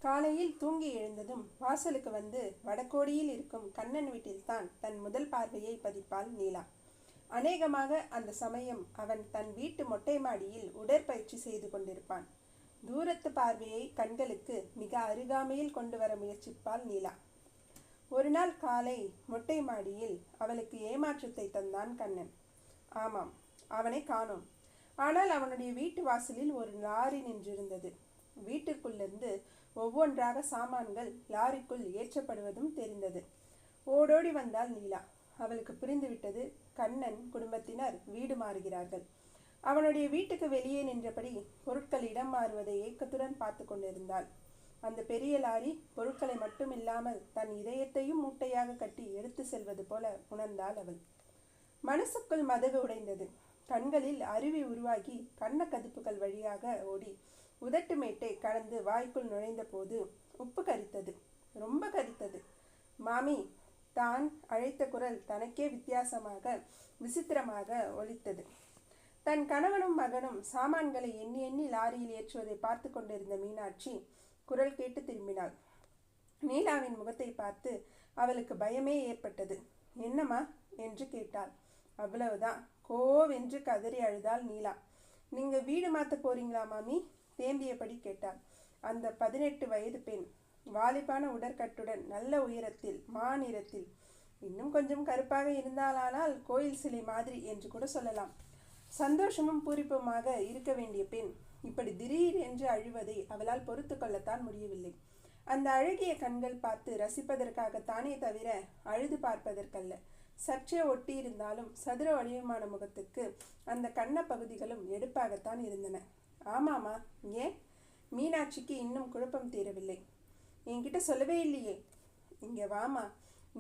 காலையில் தூங்கி எழுந்ததும் வாசலுக்கு வந்து வடகோடியில் இருக்கும் கண்ணன் வீட்டில்தான் தன் முதல் பார்வையை பதிப்பாள் நீலா. அநேகமாக அந்த சமயம் அவன் தன் வீட்டு மொட்டை மாடியில் உடற்பயிற்சி செய்து கொண்டிருப்பான். தூரத்து பார்வையை கண்களுக்கு மிக அருகாமையில் கொண்டு வர முயற்சிப்பாள் நீலா. ஒரு நாள் காலை மொட்டை மாடியில் அவளுக்கு ஏமாற்றத்தை தந்தான் கண்ணன். ஆமாம், அவனை காணோம். ஆனால் அவனுடைய வீட்டு வாசலில் ஒரு லாரி நின்றிருந்தது. வீட்டிற்குள்ளிருந்து ஒவ்வொன்றாக சாமான்கள் லாரிக்குள் ஏற்றப்படுவதும் தெரிந்தது. ஓடோடி வந்தாள் நீலா. அவளுக்கு புரிந்துவிட்டது, கண்ணன் குடும்பத்தினர் வீடு மாறுகிறார்கள். அவனுடைய வீட்டுக்கு வெளியே நின்றபடி பொருட்கள் இடம் மாறுவதை ஏக்கத்துடன் பார்த்து கொண்டிருந்தாள். அந்த பெரிய லாரி பொருட்களை மட்டும் இல்லாமல் தன் இதயத்தையும் மூட்டையாக கட்டி எடுத்து செல்வது போல உணர்ந்தாள் அவள். மனசுக்குள் மதகு உடைந்தது. கண்களில் அருவி உருவாகி கண்ண கதுப்புகள் வழியாக ஓடி உதட்டு மேட்டை கடந்து வாய்க்குள் நுழைந்த போது உப்பு கரித்தது, ரொம்ப கரித்தது. மாமி தான் அழைத்த குரல் தனக்கே வித்தியாசமாக விசித்திரமாக ஒலித்தது. தன் கணவனும் மகனும் சாமான்களை எண்ணி எண்ணி லாரியில் ஏற்றுவதை பார்த்து கொண்டிருந்த மீனாட்சி குரல் கேட்டு திரும்பினாள். நீலாவின் முகத்தை பார்த்து அவளுக்கு பயமே ஏற்பட்டது. என்னம்மா என்று கேட்டாள். அவ்வளவுதான், கோவென்று கதறி அழுதாள் நீலா. நீங்க வீடு மாத்த போறீங்களா மாமி? தேம்பியபடி கேட்டாள். அந்த 18 வயது பெண் வாலிபான உடற்கட்டுடன் நல்ல உயரத்தில் மாநிறத்தில், இன்னும் கொஞ்சம் கருப்பாக இருந்தாலானால் கோயில் சிலை மாதிரி என்று கூட சொல்லலாம், சந்தோஷமும் பூரிப்புமாக இருக்க வேண்டிய பெண் இப்படி திடீர் என்று அழுவதை அவளால் பொறுத்து கொள்ளத்தான் முடியவில்லை. அந்த அழகிய கண்கள் பார்த்து ரசிப்பதற்காகத்தானே தவிர அழுது பார்ப்பதற்கல்ல. சற்றே ஒட்டி இருந்தாலும் சதுர வடிவமான முகத்துக்கு அந்த கண்ண பகுதிகளும் எடுப்பாகத்தான் இருந்தன. ஆமாமா, ஏன்? மீனாட்சிக்கு இன்னும் குழப்பம் தீரவில்லை. என்கிட்ட சொல்லவே இல்லையே. இங்கே வாமா.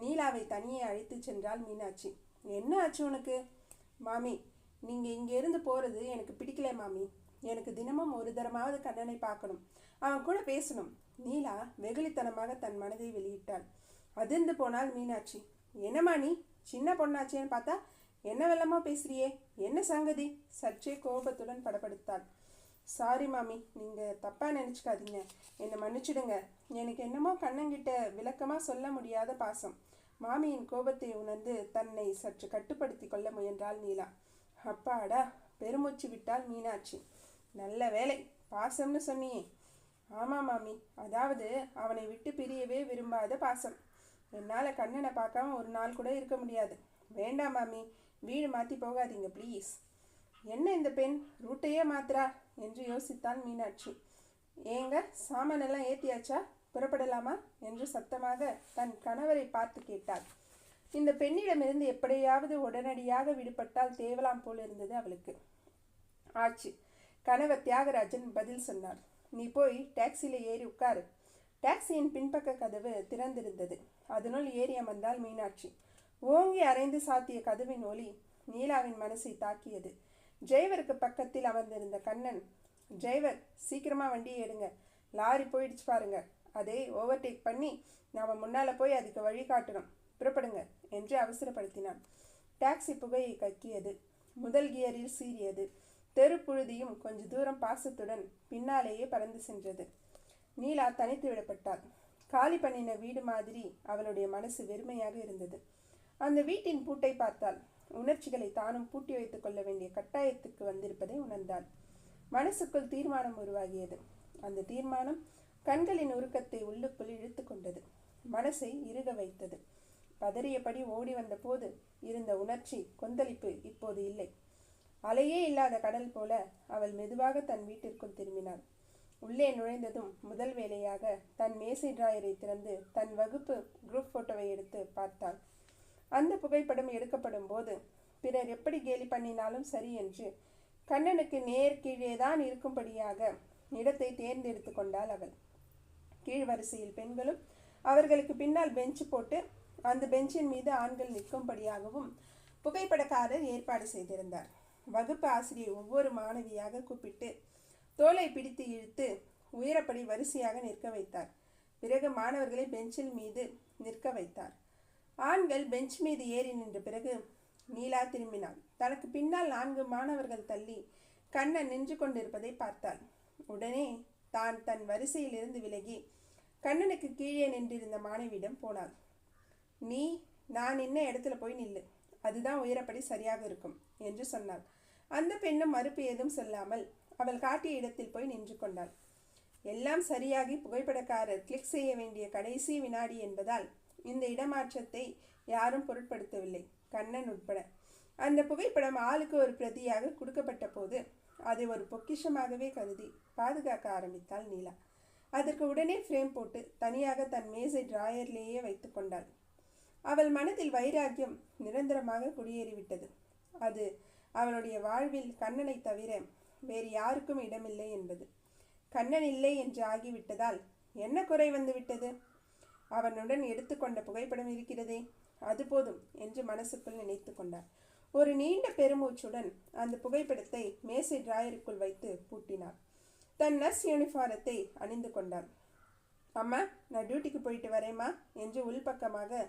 நீலாவை தனியே அழைத்து சென்றாள் மீனாட்சி. என்ன ஆச்சு உனக்கு? மாமி, நீங்கள் இங்கேருந்து போகிறது எனக்கு பிடிக்கல மாமி. எனக்கு தினமும் ஒரு தரமாவது கண்ணனை பார்க்கணும், அவன் கூட பேசணும். நீலா வெகுளித்தனமாக தன் மனதை வெளியிட்டாள். அதிர்ந்து போனாள் மீனாட்சி. என்னம்மா நீ சின்ன பொண்ணாச்சேன்னு பார்த்தா என்ன வெள்ளமோ பேசுறியே, என்ன சங்கதி? சற்றே கோபத்துடன் படப்படுத்தாள். சாரி மாமி, நீங்கள் தப்பாக நினச்சிக்காதீங்க, என்னை மன்னிச்சிடுங்க. எனக்கு என்னமோ கண்ணங்கிட்ட விளக்கமாக சொல்ல முடியாத பாசம். மாமியின் கோபத்தை உணர்ந்து தன்னை சற்று கட்டுப்படுத்தி கொள்ள முயன்றாள் நீலா. அப்பாடா, பெருமூச்சு விட்டாள் மீனாட்சி. நல்ல வேலை, பாசம்னு சொன்னியே. ஆமாம் மாமி, அதாவது அவனை விட்டு பிரியவே விரும்பாத பாசம். என்னால் கண்ணனை பார்க்காம ஒரு நாள் கூட இருக்க முடியாது. வேண்டாம் மாமி, வீடு மாற்றி போகாதீங்க ப்ளீஸ். என்ன இந்த பெண் ரூட்டையே மாத்திரா என்று யோசித்தான் மீனாட்சி. ஏங்க, சாமானெல்லாம் ஏற்றியாச்சா, புறப்படலாமா என்று சத்தமாக தன் கணவரை பார்த்து கேட்டாள். இந்த பெண்ணிடமிருந்து எப்படியாவது உடனடியாக விடுபட்டால் தேவலாம் போல் இருந்தது அவளுக்கு. ஆச்சு. கணவர் தியாகராஜன் பதில் சொன்னார். நீ போய் டாக்ஸியில் ஏறி உட்காரு. டாக்ஸியின் பின்பக்க கதவு திறந்திருந்தது. அதனுள் ஏறி அமர்ந்தாள் மீனாட்சி. ஓங்கி அரைந்து சாத்திய கதவின் ஒலி நீலாவின் மனசை தாக்கியது. டிரைவருக்கு பக்கத்தில் அமர்ந்திருந்த கண்ணன், டிரைவர் சீக்கிரமாக வண்டியை எடுங்க, லாரி போயிடுச்சு பாருங்க, அதை ஓவர்டேக் பண்ணி நாம் முன்னால் போய் அதுக்கு வழி காட்டணும், புறப்படுங்க என்று அவசரப்படுத்தினான். டாக்ஸி புகையை கக்கியது. முதல் கியரில் சீறியது. தெரு புழுதியும் கொஞ்ச தூரம் பாசத்துடன் பின்னாலேயே பறந்து சென்றது. நீலா தனித்து விடப்பட்டாள். காலி பண்ணின வீடு மாதிரி அவளுடைய மனசு வெறுமையாக இருந்தது. அந்த வீட்டின் பூட்டை பார்த்தாள். உணர்ச்சிகளை தானும் பூட்டி வைத்துக் கொள்ள வேண்டிய கட்டாயத்துக்கு வந்திருப்பதை உணர்ந்தாள். மனசுக்குள் தீர்மானம் உருவாகியது. அந்த தீர்மானம் கண்களின் உருக்கத்தை உள்ளுக்குள் இழுத்து கொண்டது. மனசை இறுக வைத்தது. பதறியபடி ஓடி வந்த போது இருந்த உணர்ச்சி கொந்தளிப்பு இப்போது இல்லை. அலையே இல்லாத கடல் போல அவள் மெதுவாக தன் வீட்டிற்குள் திரும்பினாள். உள்ளே நுழைந்ததும் முதல் வேலையாக தன் மேசை டிராயரை திறந்து தன் வகுப்பு குரூப் போட்டோவை எடுத்து பார்த்தாள். அந்த புகைப்படம் எடுக்கப்படும் போது பிறர் எப்படி கேலி பண்ணினாலும் சரி என்று கண்ணனுக்கு நேர் கீழேதான் இருக்கும்படியாக இடத்தை தேர்ந்தெடுத்து கொண்டாள் அவள். கீழ் வரிசையில் பெண்களும் அவர்களுக்கு பின்னால் பெஞ்சு போட்டு அந்த பெஞ்சின் மீது ஆண்கள் நிற்கும்படியாகவும் புகைப்படக்காரர் ஏற்பாடு செய்திருந்தார். வகுப்பு ஆசிரியர் ஒவ்வொரு மாணவியாக கூப்பிட்டு தோலை பிடித்து இழுத்து உயரப்படி வரிசையாக நிற்க வைத்தார். பிறகு மாணவர்களை பெஞ்சில் மீது நிற்க வைத்தார். ஆண்கள் பெஞ்ச் மீது ஏறி நின்ற பிறகு நீலா திரும்பினாள். தனக்கு பின்னால் 4 மாணவர்கள் தள்ளி கண்ணன் நின்று கொண்டிருப்பதை பார்த்தாள். உடனே தான் தன் வரிசையிலிருந்து விலகி கண்ணனுக்கு கீழே நின்றிருந்த மாணவியிடம் போனாள். நீ நான் நின்ன இடத்துல போய் நில்லு, அதுதான் உயரப்படி சரியாக இருக்கும் என்று சொன்னாள். அந்த பெண்ணும் மறுப்பு ஏதும் சொல்லாமல் அவள் காட்டிய இடத்தில் போய் நின்று கொண்டாள். எல்லாம் சரியாகி புகைப்படக்காரர் கிளிக் செய்ய வேண்டிய கடைசி வினாடி என்பதால் இந்த இடமாற்றத்தை யாரும் பொருட்படுத்தவில்லை, கண்ணன் உட்பட. அந்த புகைப்படம் ஆளுக்கு ஒரு பிரதியாக கொடுக்கப்பட்ட போது அதை ஒரு பொக்கிஷமாகவே கருதி பாதுகாக்க ஆரம்பித்தாள் நீலா. அதற்கு உடனே ஃப்ரேம் போட்டு தனியாக தன் மேசை டிராயர்லேயே வைத்து கொண்டாள். அவள் மனதில் வைராக்கியம் நிரந்தரமாக குடியேறிவிட்டது. அது அவளுடைய வாழ்வில் கண்ணனை தவிர வேறு யாருக்கும் இடமில்லை என்பது. கண்ணன் இல்லை என்று ஆகிவிட்டதால் என்ன குறை வந்து விட்டது? அவனுடன் எடுத்துக்கொண்ட புகைப்படம் இருக்கிறதே, அது போதும் என்று மனசுக்குள் நினைத்து கொண்டார். ஒரு நீண்ட பெருமூச்சுடன் அந்த புகைப்படத்தை மேசை டிராயருக்குள் வைத்து பூட்டினார். தன் நர்ஸ் யூனிஃபாரத்தை அணிந்து கொண்டார். அம்மா, நான் டியூட்டிக்கு போயிட்டு வரேம்மா என்று உள்பக்கமாக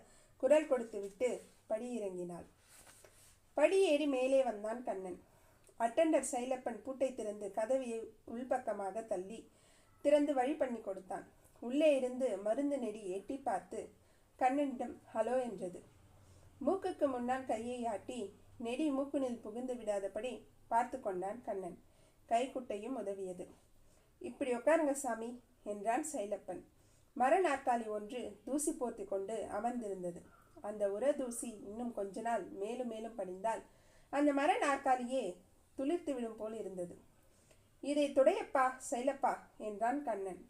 குரல் கொடுத்து விட்டு படியிறங்கினாள். படியேறி மேலே வந்தான் கண்ணன். அட்டெண்டர் சைலப்பன் பூட்டை திறந்து கதவியை உள்பக்கமாக தள்ளி திறந்து வழி பண்ணி கொடுத்தான். உள்ளே இருந்து மருந்து நெடி எட்டி பார்த்து கண்ணனிடம் ஹலோ என்றது. மூக்குக்கு முன்னால் கையை ஆட்டி நெடி மூக்குனில் புகுந்து விடாதபடி பார்த்து கொண்டான் கண்ணன். கைக்குட்டையும் உதவியது. இப்படி உட்காருங்க சாமி என்றான் சைலப்பன். மர நாற்காலி ஒன்று தூசி போர்த்தி கொண்டு அமர்ந்திருந்தது. அந்த உர தூசி இன்னும் கொஞ்ச நாள் மேலும் மேலும் படிந்தால் அந்த மர நாற்காலியே துளிர்த்து விடும் போல் இருந்தது. இதை துடையப்பா சைலப்பா என்றான் கண்ணன்.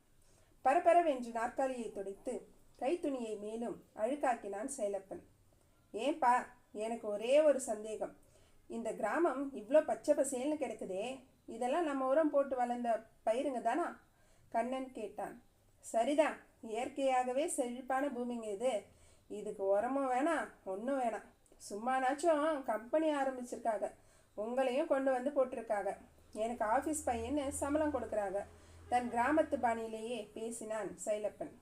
பரபரவென்று நாற்காலியை துடைத்து கைத்துணியை மேலும் அழுக்காக்கினான் சைலப்பன். ஏன்பா, எனக்கு ஒரே ஒரு சந்தேகம். இந்த கிராமம் இவ்வளோ பச்சை பசேல்னு கிடக்குதே, இதெல்லாம் நம்ம உரம் போட்டு வளர்ந்த பயிருங்க தானா? கண்ணன் கேட்டான். சரிதான், இயற்கையாகவே செழிப்பான பூமிங்க இது. இதுக்கு உரமும் வேணாம், ஒன்றும் வேணாம். சும்மானாச்சும் கம்பெனி ஆரம்பிச்சிருக்காங்க, உங்களையும் கொண்டு வந்து போட்டிருக்காங்க. எனக்கு ஆஃபீஸ் பையன்னு சம்பளம் கொடுக்குறாங்க. தன் கிராமத்து பாணியிலேயே பேசினான் சைலப்பன்.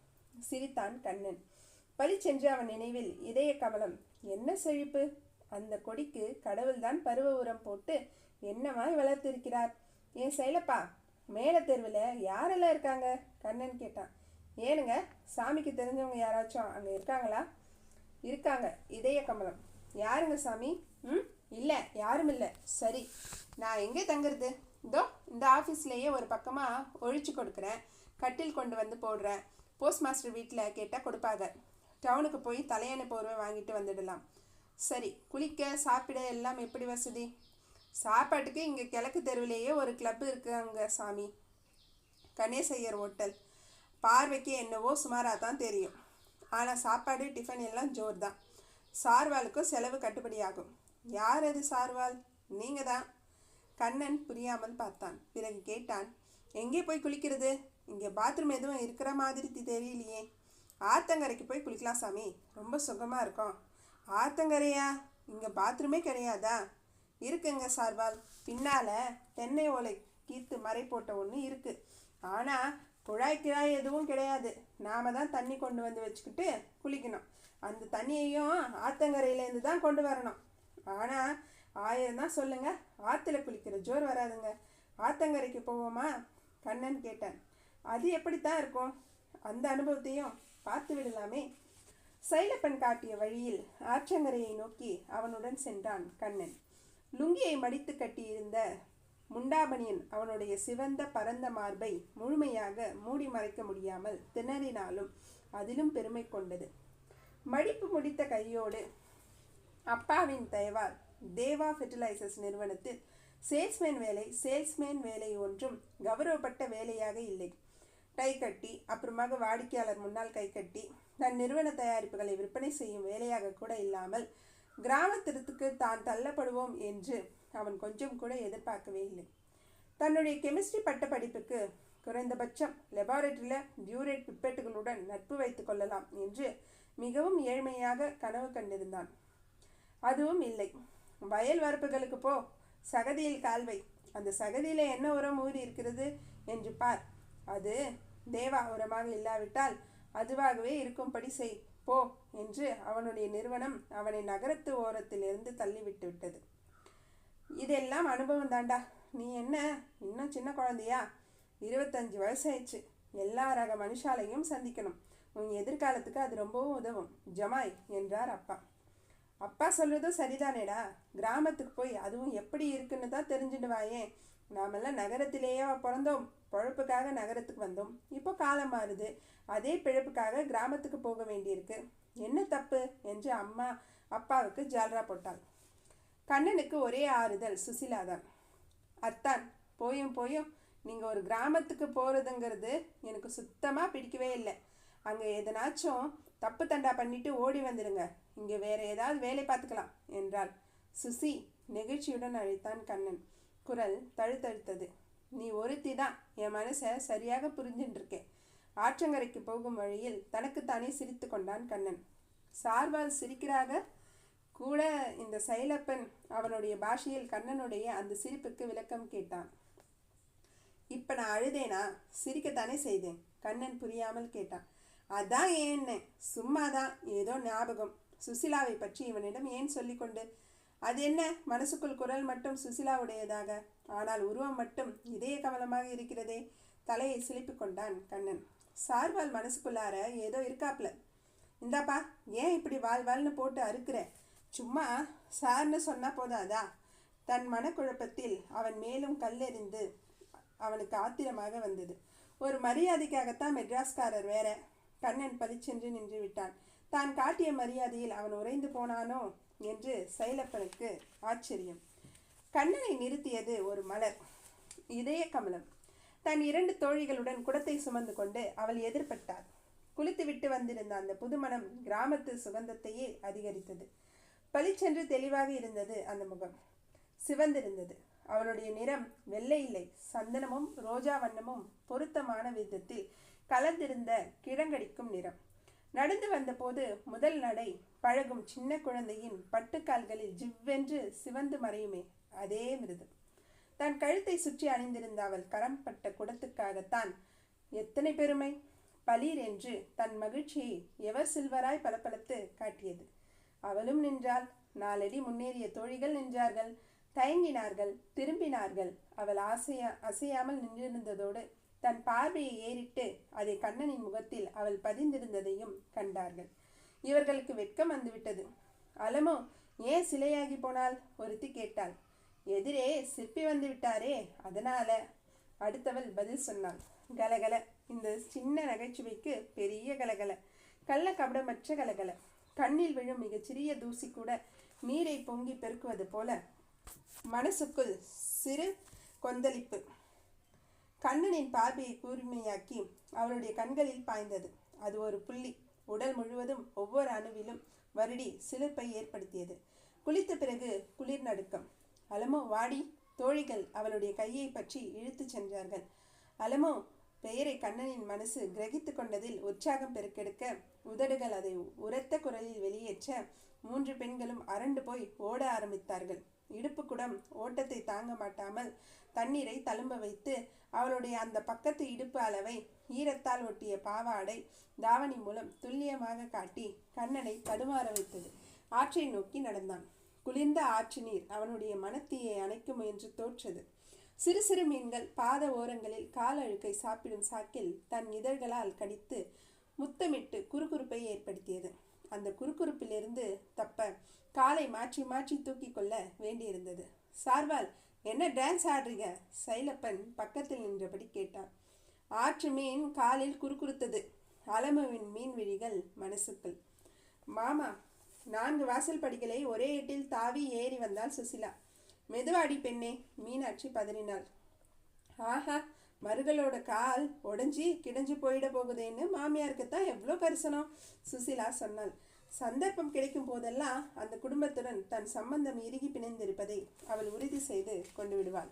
சிரித்தான் கண்ணன். பளிச்சென்று அவன் நினைவில் இதய கமலம். என்ன செழிப்பு! அந்த கொடிக்கு கடவுள்தான் பருவ உரம் போட்டு என்னமாய் வளர்த்திருக்கிறார். ஏன் சைலப்பா, மேலே தெருவில் யாரெல்லாம் இருக்காங்க? கண்ணன் கேட்டான். ஏனுங்க, சாமிக்கு தெரிஞ்சவங்க யாராச்சும் அங்கே இருக்காங்களா? இருக்காங்க, இதய கமலம். யாருங்க சாமி? இல்லை, யாரும் இல்லை. சரி, நான் எங்கே தங்குறது? இதோ இந்த ஆஃபீஸ்லேயே ஒரு பக்கமாக ஒழிச்சு கொடுக்குறேன். கட்டில் கொண்டு வந்து போடுறேன். போஸ்ட் மாஸ்டர் வீட்டில் கேட்டால் கொடுப்பாங்க. டவுனுக்கு போய் தலையணை போர்வை வாங்கிட்டு வந்துடலாம். சரி, குளிக்க சாப்பிட எல்லாம் எப்படி வசதி? சாப்பாட்டுக்கு இங்கே கிழக்கு தெருவிலேயே ஒரு கிளப் இருக்குங்க சாமி, கணேசையர் ஹோட்டல். பார்வைக்கு என்னவோ சுமாராக தான் தெரியும். ஆனால் சாப்பாடு டிஃபன் எல்லாம் ஜோர் தான். சார்வாலுக்கும் செலவு கட்டுப்படியாகும். யார் அது சார்வால்? நீங்கள் தான். கண்ணன் புரியாமல் பார்த்தான். பிறகு கேட்டான். எங்கே போய் குளிக்கிறது? இங்கே பாத்ரூம் எதுவும் இருக்கிற மாதிரி தெரியலையே. ஆத்தங்கரைக்கு போய் குளிக்கலாம் சாமி, ரொம்ப சுகமாக இருக்கும். ஆத்தங்கரையா? இங்கே பாத்ரூமே கிடையாதா? இருக்குங்க சார்வால். பின்னால் தென்னை ஓலை கீர்த்து மறை போட்ட ஒன்று இருக்குது. ஆனால் குழாய் எதுவும் கிடையாது. நாம தான் தண்ணி கொண்டு வந்து வச்சுக்கிட்டு குளிக்கணும். அந்த தண்ணியையும் ஆத்தங்கரையிலேருந்து தான் கொண்டு வரணும். ஆனால் 1000 தான் சொல்லுங்க, ஆற்றுல குளிக்கிற ஜோர் வராதுங்க. ஆத்தங்கரைக்கு போவோமா? கண்ணன் கேட்டான். அது எப்படித்தான் இருக்கும்? அந்த அனுபவத்தையும் பார்த்து விடலாமே. சைலப்பன் காட்டிய வழியில் ஆற்றங்கரையை நோக்கி அவனுடன் சென்றான் கண்ணன். லுங்கியை மடித்து கட்டியிருந்த முண்டாபனியன் அவனுடைய சிவந்த பரந்த மார்பை முழுமையாக மூடி மறைக்க முடியாமல் திணறினாலும் அதிலும் பெருமை கொண்டது. மடிப்பு முடித்த கையோடு அப்பாவின் தயவால் தேவா ஃபெர்டிலைசர்ஸ் நிறுவனத்தில் சேல்ஸ்மேன் வேலை ஒன்றும் கௌரவப்பட்ட வேலையாக இல்லை. கை கட்டி அப்புறமாக வாடிக்கையாளர் முன்னால் கை கட்டி தன் நிறுவன தயாரிப்புகளை விற்பனை செய்யும் வேலையாக கூட இல்லாமல் கிராமத்திற்கு தான் தள்ளப்படுவோம் என்று அவன் கொஞ்சம் கூட எதிர்பார்க்கவே இல்லை. தன்னுடைய கெமிஸ்ட்ரி பட்ட படிப்புக்கு குறைந்தபட்சம் லெபார்டரியில் டியூரேட் பிப்பெட்டுகளுடன் நட்பு வைத்து கொள்ளலாம் என்று மிகவும் ஏழ்மையாக கனவு கண்டிருந்தான். அதுவும் இல்லை. வயல் வரப்புகளுக்கு போ, சகதியில் கால்வை, அந்த சகதியில் என்ன உரம் ஊறி இருக்கிறது என்று பார். அது தேவா உரமாக இல்லாவிட்டால் அதுவாகவே இருக்கும்படி செய் போ என்று அவனுடைய நிறுவனம் அவனை நகரத்து ஓரத்திலிருந்து தள்ளிவிட்டு விட்டது. இதெல்லாம் அனுபவம் தாண்டா. நீ என்ன இன்னும் சின்ன குழந்தையா? 25 வயசாயிடுச்சு. எல்லா ரக மனுஷாலையும் சந்திக்கணும். உன் எதிர்காலத்துக்கு அது ரொம்பவும் உதவும் ஜமாய் என்றார் அப்பா. அப்பா சொல்றதும் சரிதானேடா. கிராமத்துக்கு போய் அதுவும் எப்படி இருக்குன்னு தான் தெரிஞ்சுடுவாயே. நாமெல்லாம் நகரத்திலேயே பிறந்தோம். பொழப்புக்காக நகரத்துக்கு வந்தோம். இப்போ காலம் மாறுது. அதே பிழப்புக்காக கிராமத்துக்கு போக வேண்டியிருக்கு. என்ன தப்பு என்று அம்மா அப்பாவுக்கு ஜால்ரா போட்டாள். கண்ணனுக்கு ஒரே ஆறுதல் சுசிலாதான். அத்தான், போயும் போயும் நீங்கள் ஒரு கிராமத்துக்கு போகிறதுங்கிறது எனக்கு சுத்தமாக பிடிக்கவே இல்லை. அங்கே எதனாச்சும் தப்பு தண்டா பண்ணிட்டு ஓடி வந்துடுங்க. இங்கே வேற ஏதாவது வேலை பார்த்துக்கலாம் என்றாள். சுசி நெகிழ்ச்சியுடன் அழைத்தான் கண்ணன். குரல் தழுத்தழுத்தது. நீ ஒருத்தி தான் என் மனசை சரியாக புரிஞ்சுட்டுருக்கேன். ஆற்றங்கரைக்கு போகும் வழியில் தனக்குத்தானே சிரித்து கொண்டான் கண்ணன். சார்பால் சிரிக்கிறாக கூட இந்த சைலப்பன் அவனுடைய பாஷையில் கண்ணனுடைய அந்த சிரிப்புக்கு விளக்கம் கேட்டான். இப்போ நான் அழுதேனா? சிரிக்கத்தானே செய்தேன். கண்ணன் புரியாமல் கேட்டான். அதான் ஏன்னு சும்மாதான் ஏதோ ஞாபகம். சுசிலாவை பற்றி இவனிடம் ஏன் சொல்லிக்கொண்டு? அது என்ன, மனசுக்குள் குரல் மட்டும் சுசிலாவுடையதாக, ஆனால் உருவம் மட்டும் இதய கமலமாக இருக்கிறதே. தலையை சிலிப்பி கொண்டான் கண்ணன். சார்பால் மனசுக்குள்ளார ஏதோ இருக்காப்ல. இந்தாப்பா, ஏன் இப்படி வாழ்வாள்னு போட்டு அறுக்கிற? சும்மா சார்னு சொன்னா போதாதா? தன் மனக்குழப்பத்தில் அவன் மேலும் கல்லெறிந்து அவனுக்கு ஆத்திரமாக வந்தது. ஒரு மரியாதைக்காகத்தான் மெட்ராஸ்காரர் வேற. கண்ணன் பளிச்சென்று நின்று விட்டான். தான் காட்டிய மரியாதையில் அவன் உறைந்து போனானோ என்று சைலப்பனுக்கு ஆச்சரியம். கண்ணனை நிறுத்தியது ஒரு மலர், இதய கமலம். தன் 2 தோழிகளுடன் குடத்தை சுமந்து கொண்டு அவள் எதிர்பட்டாள். குளித்துவிட்டு வந்திருந்த அந்த புதுமணம் கிராமத்து சுகந்தத்தையே அதிகரித்தது. பளிச்சென்று தெளிவாக இருந்தது அந்த முகம். சிவந்திருந்தது. அவளுடைய நிறம் வெள்ளை இல்லை, சந்தனமும் ரோஜா வண்ணமும் பொருத்தமான விதத்தில் கலந்திருந்த கிழங்கடிக்கும் நிறம். நடந்து வந்தபோது முதல் நடை பழகும் சின்ன குழந்தையின் பட்டுக்கால்களில் ஜிவ்வென்று சிவந்து மறையுமே, அதே மிருது. தன் கழுத்தை சுற்றி அணிந்திருந்த அவள் கரம் பட்ட குடத்துக்காகத்தான் எத்தனை பெருமை! பலீர் என்று தன் மகிழ்ச்சியை எவர் சில்வராய் பளபளத்து காட்டியது. அவளும் நின்றாள். 4 அடி முன்னேறிய தோழிகள் நின்றார்கள். தயங்கினார்கள், திரும்பினார்கள். அவள் அசையாமல் நின்றிருந்ததோடு தன் பார்வையை ஏறிட்டு அதை கண்ணனின் முகத்தில் அவள் பதிந்திருந்ததையும் கண்டார்கள். இவர்களுக்கு வெட்கம் வந்துவிட்டது. அலமோ, ஏன் சிலையாகி போனாள்? ஒருத்தி கேட்டாள். எதிரே சிற்பி வந்து விட்டாரே, அதனால. அடுத்தவள் பதில் சொன்னாள். கலகல. இந்த சின்ன நகைச்சுவைக்கு பெரிய கலகல, கள்ள கபடமற்ற கலகல. கண்ணில் விழும் மிகச்சிறிய தூசி கூட நீரை பொங்கி பெருக்குவது போல மனசுக்குள் சிறு கொந்தளிப்பு. கண்ணனின் பார்வையை கூர்மையாக்கி அவளுடைய கண்களில் பாய்ந்தது. அது ஒரு புள்ளி. உடல் முழுவதும் ஒவ்வொரு அணுவிலும் வருடி சிலிர்ப்பை ஏற்படுத்தியது. குளித்த பிறகு குளிர் நடுக்கம். அலமோ, வாடி. தோழிகள் அவளுடைய கையை பற்றி இழுத்து சென்றார்கள். அலமோ பெயரை கண்ணனின் மனசு கிரகித்து கொண்டதில் உற்சாகம் பெருக்கெடுக்க உதடுகள் அதை உரத்த குரலில் வெளியேற்ற 3 பெண்களும் அரண்டு போய் ஓட ஆரம்பித்தார்கள். இடுப்பு குடம் ஓட்டத்தை தாங்க மாட்டாமல் தண்ணீரை தழும்ப வைத்து அவளுடைய அந்த பக்கத்து இடுப்பு அளவை ஈரத்தால் ஒட்டிய பாவாடை தாவணி மூலம் துல்லியமாக காட்டி கண்ணனை தடுமாற வைத்தது. ஆற்றை நோக்கி நடந்தான். குளிர்ந்த ஆற்று நீர் அவனுடைய மனத்தீயை அணைக்க முயன்று தோற்றது. சிறு சிறு மீன்கள் பாத ஓரங்களில் கால் அழுக்கை சாப்பிடும் சாக்கில் தன் இதழ்களால் கடித்து முத்தமிட்டு குறுகுறுப்பை ஏற்படுத்தியது. அந்த குறுகுறுப்பிலிருந்து தப்ப காலை மாற்றி மாற்றி தூக்கி கொள்ள வேண்டியிருந்தது. சார்பால், என்ன டான்ஸ் ஆடுறீங்க? சைலப்பன் பக்கத்தில் நின்றபடி கேட்டான். ஆற்று மீன் காலில் குறுகுறுத்தது. அலமுவின் மீன் விழிகள் மனசுக்குள். மாமா, 4 வாசல் படிகளை ஒரே எட்டில் தாவி ஏறி வந்தாள் சுசிலா. மெதுவாடி பெண்ணே, மீனாட்சி பதறினாள். ஆஹா, மருகளோட கால் உடஞ்சி கிடஞ்சு போயிட போகுதேன்னு மாமியாருக்குத்தான் எவ்வளோ கரிசனம், சுசிலா சொன்னாள். சந்தர்ப்பம் கிடைக்கும் போதெல்லாம் அந்த குடும்பத்துடன் தன் சம்பந்தம் இறுகி பிணைந்திருப்பதை அவள் உறுதி செய்து கொண்டு விடுவாள்.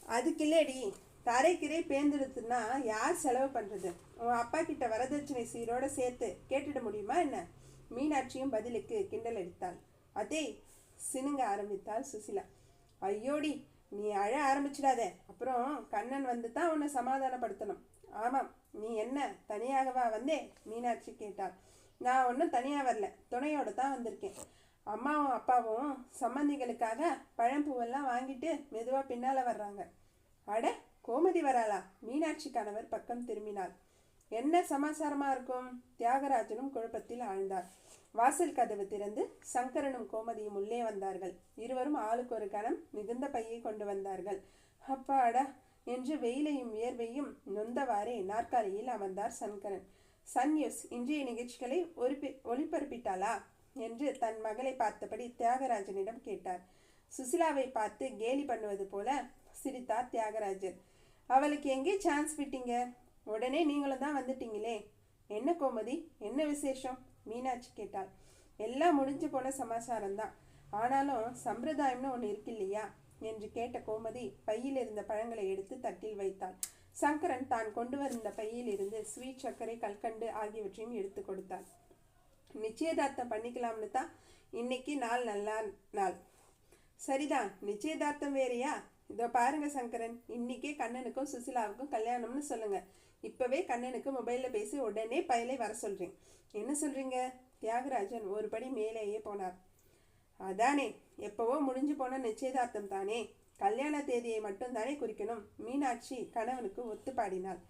அதுக்கில்லேடி, தரைக்கிரை பேர்ந்துடுத்துன்னா யார் செலவு பண்ணுறது? உன் அப்பா கிட்ட வரதட்சணை சீரோட சேர்த்து கேட்டுட முடியுமா என்ன? மீனாட்சியும் பதிலுக்கு கிண்டல் அடித்தாள். அதே சினுங்க ஆரம்பித்தாள் சுசிலா. ஐயோடி, நீ அழ ஆரம்பிச்சிடாத. அப்புறம் கண்ணன் வந்து தான் உன்னை சமாதானப்படுத்தணும். ஆமாம், நீ என்ன தனியாகவா வந்தே? மீனாட்சி கேட்டாள். நான் ஒன்றும் தனியாக வரல, துணையோடு தான் வந்திருக்கேன். அம்மாவும் அப்பாவும் சம்பந்திகளுக்காக பழம்பூவெல்லாம் வாங்கிட்டு மெதுவாக பின்னால் வர்றாங்க. அட, கோமதி வராளா? மீனாட்சி கணவர் பக்கம் திரும்பினார். என்ன சமாசாரமா இருக்கும்? தியாகராஜனும் குழப்பத்தில் ஆழ்ந்தார். வாசல் கதவு திறந்து சங்கரனும் கோமதியும் உள்ளே வந்தார்கள். இருவரும் ஆளுக்கு ஒரு கணம் மிகுந்த பையை கொண்டு வந்தார்கள். அப்பாடா என்று வெயிலையும் வியர்வையும் நொந்தவாறே நாற்காலியில் அமர்ந்தார் சங்கரன். சன் நியூஸ் இன்றைய நிகழ்ச்சிகளை ஒளிபரப்பிட்டாளா என்று தன் மகளை பார்த்தபடி தியாகராஜனிடம் கேட்டார். சுசிலாவை பார்த்து கேலி பண்ணுவது போல சிரித்தார் தியாகராஜர். அவளுக்கு எங்கே சான்ஸ் விட்டீங்க? உடனே நீங்களும் தான் வந்துட்டீங்களே. என்ன கோமதி, என்ன விசேஷம்? மீனாட்சி கேட்டாள். எல்லாம் முடிஞ்சு போன சமாசாரம்தான். ஆனாலும் சம்பிரதாயம்னு ஒன்று இருக்கு இல்லையா என்று கேட்ட கோமதி பையில் இருந்த பழங்களை எடுத்து தட்டில் வைத்தாள். சங்கரன் தான் கொண்டு வந்த பையில் இருந்து ஸ்வீட், சர்க்கரை, கல்கண்டு ஆகியவற்றையும் எடுத்து கொடுத்தாள். நிச்சயதார்த்தம் பண்ணிக்கலாம்னு தான் இன்னைக்கு நாள் நல்ல நாள். சரிதான், நிச்சயதார்த்தம் வேறையா? இதோ பாருங்க சங்கரன், இன்னைக்கே கண்ணனுக்கும் சுசிலாவுக்கும் கல்யாணம்னு சொல்லுங்க. இப்பவே கண்ணனுக்கு மொபைல்ல பேசி உடனே பயலை வர சொல்றேன். என்ன சொல்றீங்க? தியாகராஜன் ஒரு படி மேலேயே போனார். அதானே, எப்பவோ முடிஞ்சு போன நிச்சயதார்த்தம் தானே, கல்யாண தேதியை மட்டும் தானே குறிக்கணும். மீனாட்சி கணவனுக்கு ஒத்து பாடினாள்.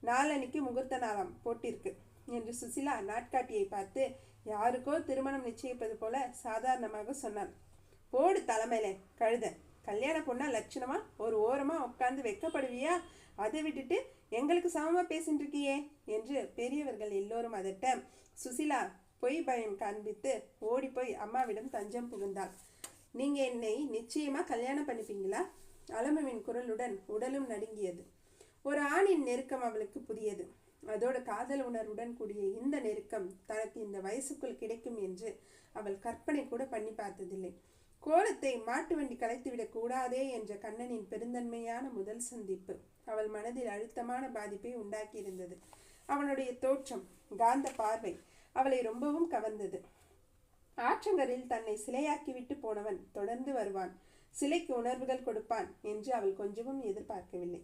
நாளன்னைக்கு முகூர்த்த நாளாம் போட்டிருக்கு என்று சுசிலா நாட்காட்டியை பார்த்து யாருக்கோ திருமணம் நிச்சயிப்பது போல சாதாரணமாக சொன்னாள். போடு தலைமையில கழுத, கல்யாண பொண்ணா லட்சணமா ஒரு ஓரமா உட்கார்ந்து வெக்கப்படுவியா? அதை விட்டுட்டு எங்களுக்கு சமமா பேசிட்டு இருக்கியே என்று பெரியவர்கள் எல்லோரும் அதட்ட சுசிலா பொய் பயம் காண்பித்து ஓடி போய் அம்மாவிடம் தஞ்சம் புகுந்தாள். நீங்க என்னை நிச்சயமா கல்யாணம் பண்ணிப்பீங்களா? அலமுவின் குரலுடன் உடலும் நடுங்கியது. ஒரு ஆணின் நெருக்கம் அவளுக்கு புதியது. அதோடு காதல் உணர்வுடன் கூடிய இந்த நெருக்கம் தனக்கு இந்த வயசுக்குள் கிடைக்கும் என்று அவள் கற்பனை கூட பண்ணி பார்த்ததில்லை. கோலத்தை மாட்டு வண்டி கலைத்துவிடக் கூடாதே என்ற கண்ணனின் பெருந்தன்மையான முதல் சந்திப்பு அவள் மனதில் அழுத்தமான பாதிப்பை உண்டாக்கியிருந்தது. அவனுடைய தோற்றம், காந்த பார்வை அவளை ரொம்பவும் கவர்ந்தது. ஆற்றங்கரில் தன்னை சிலையாக்கிவிட்டு போனவன் தொடர்ந்து வருவான், சிலைக்கு உணர்வுகள் கொடுப்பான் என்று அவள் கொஞ்சமும் எதிர்பார்க்கவில்லை.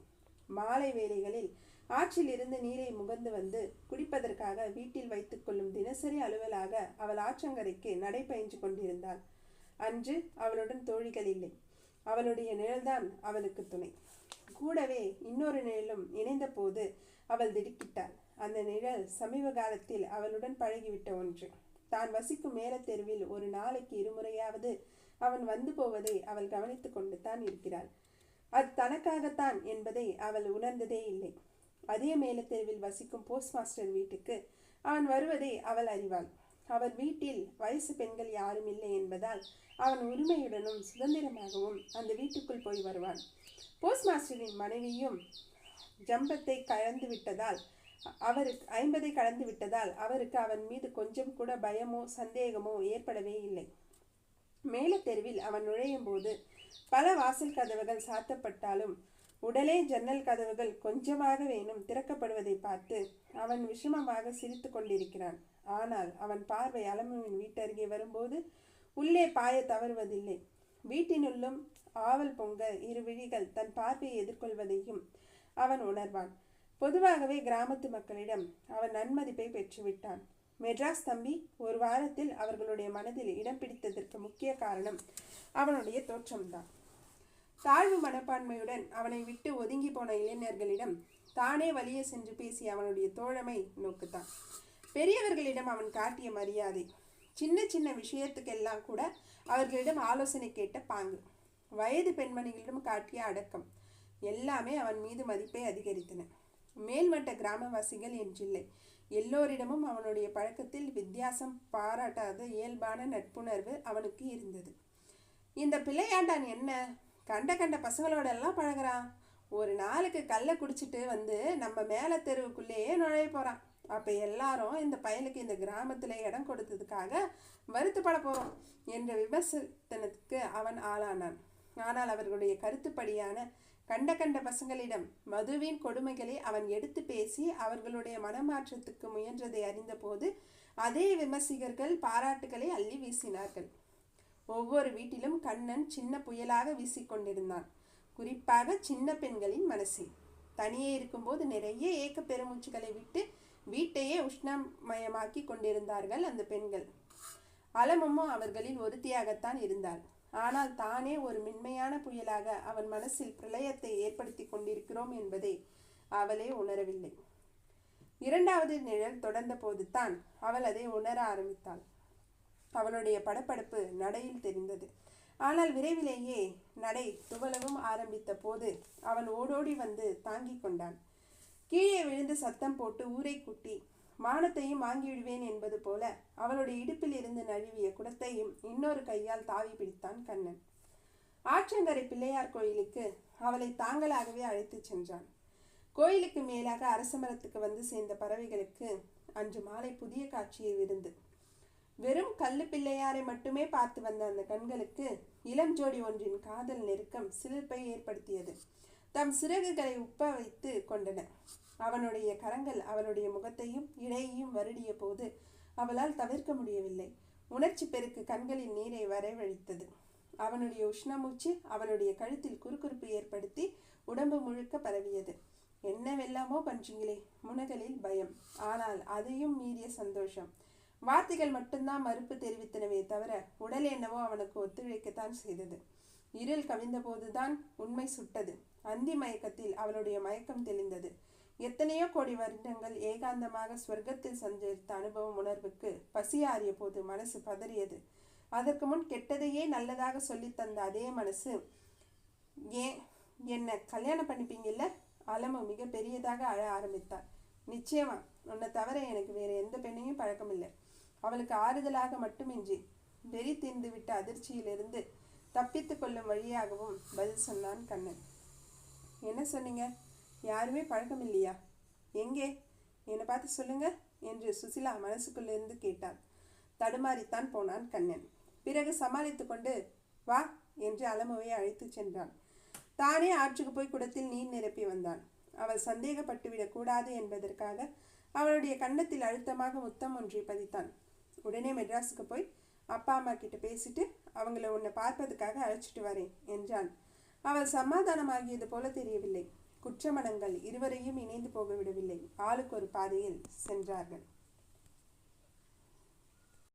மாலை வேளைகளில் ஆற்றில் இருந்து நீரை முகந்து வந்து குடிப்பதற்காக வீட்டில் வைத்துக் கொள்ளும் தினசரி அலுவலாக அவள் ஆற்றங்கரைக்கு நடைபயின்று கொண்டிருந்தாள். அன்று அவளுடன் தோழிகள் இல்லை. அவளுடைய நிழல்தான் அவளுக்கு துணை. கூடவே இன்னொரு நிழலும் இணைந்த போது அவள் திடுக்கிட்டாள். அந்த நிழல் சமீப காலத்தில் அவளுடன் பழகிவிட்ட ஒன்று. தான் வசிக்கும் மேல தெருவில் ஒரு நாளைக்கு இருமுறையாவது அவன் வந்து போவதை அவள் கவனித்து கொண்டு தான் இருக்கிறாள். அது தனக்காகத்தான் என்பதை அவள் உணர்ந்ததே இல்லை. அதே மேல தெருவில் வசிக்கும் போஸ்ட் மாஸ்டர் வீட்டுக்கு அவன் வருவதை அவள் அறிவாள். அவர் வீட்டில் வயசு பெண்கள் யாரும் இல்லை என்பதால் அவன் உரிமையுடனும் சுதந்திரமாகவும் அந்த வீட்டுக்குள் போய் வருவான். போஸ்ட் மாஸ்டரின் மனைவியும் ஜம்பத்தை கலந்து விட்டதால் அவருக்கு 50 கடந்து விட்டதால் அவருக்கு அவன் மீது கொஞ்சம் கூட பயமோ சந்தேகமோ ஏற்படவே இல்லை. மேல தெருவில் அவன் நுழையும் போது பல வாசல் கதவுகள் சாத்தப்பட்டாலும் உடலே ஜன்னல் கதவுகள் கொஞ்சமாக வேணும் திறக்கப்படுவதை பார்த்து அவன் விஷமமாக சிரித்து கொண்டிருக்கிறான். ஆனால் அவன் பார்வை அலமுவின் வீட்டருகே வரும்போது உள்ளே பாய தவறுவதில்லை. வீட்டினுள்ளும் ஆவல் பொங்க இரு விழிகள் தன் பார்வையை எதிர்கொள்வதையும் அவன் உணர்வான். பொதுவாகவே கிராமத்து மக்களிடம் அவன் நன்மதிப்பை பெற்றுவிட்டான். மெட்ராஸ் தம்பி ஒரு வாரத்தில் அவர்களுடைய மனதில் இடம் பிடித்ததற்கு முக்கிய காரணம் அவனுடைய தோற்றம்தான். தாழ்வு மனப்பான்மையுடன் அவனை விட்டு ஒதுங்கி போன இளைஞர்களிடம் தானே வலிய சென்று பேசிய அவனுடைய தோழமை நோக்குத்தான். பெரியவர்களிடம் அவன் காட்டிய மரியாதை, சின்ன சின்ன விஷயத்துக்கெல்லாம் கூட அவர்களிடம் ஆலோசனை கேட்ட பாங்கு, வயது பெண்மணிகளிடம் காட்டிய அடக்கம் எல்லாமே அவன் மீது மதிப்பை அதிகரித்தன. மேல்மட்ட கிராமவாசிகள் என்றில்லை, எல்லோரிடமும் அவனுடைய பழக்கத்தில் வித்தியாசம் பாராட்டாத இயல்பான நட்புணர்வு அவனுக்கு இருந்தது. இந்த பிள்ளையாண்டான் என்ன கண்ட கண்ட பசங்களோடெல்லாம் பழகிறான். ஒரு நாளுக்கு கல்லை குடிச்சிட்டு வந்து நம்ம மேலே தெருவுக்குள்ளேயே நுழைய போகிறான். அப்போ எல்லாரும் இந்த பயலுக்கு இந்த கிராமத்தில் இடம் கொடுத்ததுக்காக வருத்தப்பட போகிறோம் என்ற விமர்சனத்துக்கு அவன் ஆளானான். ஆனால் அவர்களுடைய கருத்துப்படியான கண்ட கண்ட பசங்களிடம் மதுவின் கொடுமைகளை அவன் எடுத்து பேசி அவர்களுடைய மனமாற்றத்துக்கு முயன்றதை அறிந்தபோது அதே விமர்சகர்கள் பாராட்டுகளை அள்ளி வீசினார்கள். ஒவ்வொரு வீட்டிலும் கண்ணன் சின்ன புயலாக வீசிக்கொண்டிருந்தான். குறிப்பாக சின்ன பெண்களின் மனசில். தனியே இருக்கும்போது நிறைய ஏக்க பெருமூச்சுகளை விட்டு வீட்டையே உஷ்ணமயமாக்கி கொண்டிருந்தார்கள் அந்த பெண்கள். அலமும் அவர்களில் ஒருத்தியாகத்தான் இருந்தாள். ஆனால் தானே ஒரு மென்மையான புயலாக அவன் மனசில் பிரளயத்தை ஏற்படுத்தி கொண்டிருக்கிறோம் என்பதை அவளே உணரவில்லை. இரண்டாவது நிழல் தொடர்ந்த போதுதான் அவள் அதை உணர ஆரம்பித்தாள். அவனுடைய படபடப்பு நடையில் தெரிந்தது. ஆனால் விரைவிலேயே நடை துவளவும் ஆரம்பித்த போது அவன் ஓடோடி வந்து தாங்கி கொண்டான். கீழே விழுந்து சத்தம் போட்டு ஊரை கூட்டி மானத்தையும் வாங்கிவிடுவேன் என்பது போல அவளுடைய இடுப்பில் இருந்து நழுவிய குடத்தையும் இன்னொரு கையால் தாவி பிடித்தான் கண்ணன். ஆற்றங்கரை பிள்ளையார் கோயிலுக்கு அவளை தாங்களாகவே அழைத்துச் சென்றான். கோயிலுக்கு மேலாக அரசமரத்துக்கு வந்து சேர்ந்த பறவைகளுக்கு அன்று மாலை புதிய காட்சியை விருந்து. வெறும் கல்லு பிள்ளையாரை மட்டுமே பார்த்து வந்த அந்த கண்களுக்கு இளம் ஜோடி ஒன்றின் காதல் நெருக்கம் சிலிர்ப்பை ஏற்படுத்தியது. தம் சிறகுகளை உப்ப வைத்து கொண்டன. அவனுடைய கரங்கள் அவளுடைய முகத்தையும் இடையையும் வருடிய போது அவளால் தவிர்க்க முடியவில்லை. உணர்ச்சி பெருக்கு கண்களின் நீரை வரவழைத்தது. அவனுடைய உஷ்ணமூச்சு அவளுடைய கழுத்தில் குறுகுறுப்பு ஏற்படுத்தி உடம்பு முழுக்க பரவியது. என்னவெல்லாமோ பண்றீங்களே. முனகளில் பயம், ஆனால் அதையும் மீறிய சந்தோஷம். வார்த்தைகள் மட்டும்தான் மறுப்பு தெரிவித்தனவே தவிர உடல் என்னவோ அவனுக்கு ஒத்துழைக்கத்தான் செய்தது. இருள் கவிழ்ந்த போதுதான் உண்மை சுட்டது. அந்தி மயக்கத்தில் அவளுடைய மயக்கம் தெளிந்தது. எத்தனையோ கோடி வருடங்கள் ஏகாந்தமாக ஸ்வர்க்கத்தில் சஞ்சரித்த அனுபவம் உணர்வுக்கு பசியாறிய போது மனசு பதறியது. அதற்கு முன் கெட்டதையே நல்லதாக சொல்லி தந்த அதே மனசு, ஏன் என்ன கல்யாணம் பண்ணிப்பீங்கல்ல? அலமு மிக பெரியதாக அழ ஆரம்பித்தாள். நிச்சயமா, உன்னை தவிர எனக்கு வேற எந்த பெண்ணையும் பழக்கமில்லை. அவளுக்கு ஆறுதலாக மட்டுமின்றி வெறி தீர்ந்து விட்ட அதிர்ச்சியிலிருந்து தப்பித்து கொள்ளும் வழியாகவும் பதில் சொன்னான் கண்ணன். என்ன சொன்னீங்க? யாருமே பழக்கம் இல்லையா? எங்கே? என்னை பார்த்து சொல்லுங்க என்று சுசிலா மனசுக்குள்ளிருந்து கேட்டாள். தடுமாறித்தான் போனான் கண்ணன். பிறகு சமாளித்து கொண்டு வா என்று அலமுவை அழைத்து சென்றான். தானே ஆற்றுக்கு போய் குடத்தில் நீர் நிரப்பி வந்தான். அவள் சந்தேகப்பட்டுவிடக் கூடாது என்பதற்காக அவளுடைய கன்னத்தில் அழுத்தமாக முத்தம் ஒன்றை பதித்தான். உடனே மெட்ராஸுக்கு போய் அப்பா அம்மா கிட்ட பேசிட்டு அவங்கள உன்னை பார்ப்பதுக்காக அழைச்சிட்டு வரேன் என்றான். அவள் சமாதானமாகியது போல தெரியவில்லை. குற்றமனங்கள் இருவரையும் இணைந்து போக விடவில்லை. ஆளுக்கு ஒரு பாதையில் சென்றார்கள்.